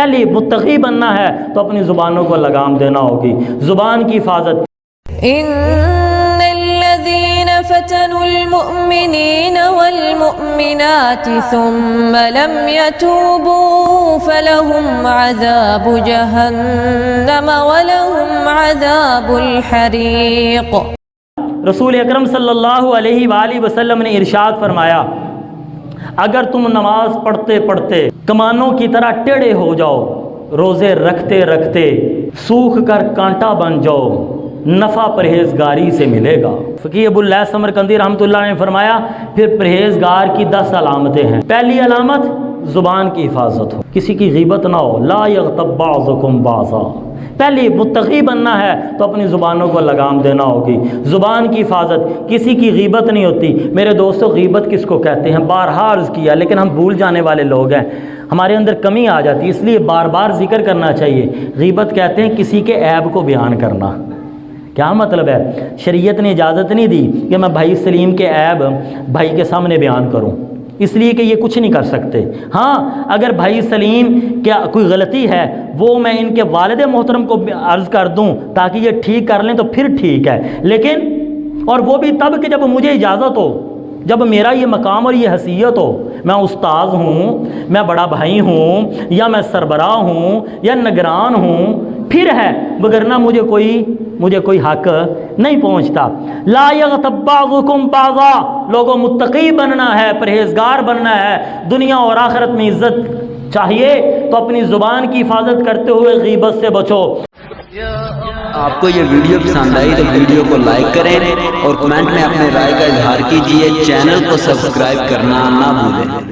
پہلی متقی بننا ہے تو اپنی زبانوں کو لگام دینا ہوگی، زبان کی حفاظت۔ ان الذين فتنوا المؤمنين والمؤمنات ثم لم يتوبوا فلهم عذاب جهنم ولهم عذاب الحريق۔ رسول اکرم صلی اللہ علیہ وآلہ وسلم نے ارشاد فرمایا، اگر تم نماز پڑھتے پڑھتے کمانوں کی طرح ٹیڑھے ہو جاؤ، روزے رکھتے رکھتے سوکھ کر کانٹا بن جاؤ، نفع پرہیزگاری سے ملے گا۔ فقیہ ابو اللہ سمرقندی رحمۃ اللہ نے فرمایا پھر پرہیزگار کی 10 علامتیں ہیں۔ پہلی علامت زبان کی حفاظت ہو، کسی کی غیبت نہ ہو، لا یغتب بعضکم بعضا۔ پہلی متقی بننا ہے تو اپنی زبانوں کو لگام دینا ہوگی، زبان کی حفاظت، کسی کی غیبت نہیں ہوتی۔ میرے دوستو غیبت کس کو کہتے ہیں؟ بارہا عرض کیا لیکن ہم بھول جانے والے لوگ ہیں، ہمارے اندر کمی آ جاتی ہے، اس لیے بار بار ذکر کرنا چاہیے۔ غیبت کہتے ہیں کسی کے عیب کو بیان کرنا۔ کیا مطلب ہے؟ شریعت نے اجازت نہیں دی کہ میں بھائی سلیم کے عیب بھائی کے سامنے بیان کروں، اس لیے کہ یہ کچھ نہیں کر سکتے۔ ہاں اگر بھائی سلیم کیا کوئی غلطی ہے وہ میں ان کے والد محترم کو عرض کر دوں تاکہ یہ ٹھیک کر لیں تو پھر ٹھیک ہے، لیکن اور وہ بھی تب کہ جب مجھے اجازت ہو، جب میرا یہ مقام اور یہ حیثیت ہو، میں استاذ ہوں، میں بڑا بھائی ہوں، یا میں سربراہ ہوں یا نگران ہوں، پھر ہے، وگرنہ مجھے کوئی حق نہیں پہنچتا۔ لا یغتب بعضکم بعضا، لوگوں متقی بننا ہے، پرہیزگار بننا ہے، دنیا اور آخرت میں عزت چاہیے تو اپنی زبان کی حفاظت کرتے ہوئے غیبت سے بچو۔ آپ کو یہ ویڈیو پسند آئی تو ویڈیو کو لائک کریں اور کمنٹ میں اپنے رائے کا اظہار کیجیے، چینل کو سبسکرائب کرنا نہ بھولیں۔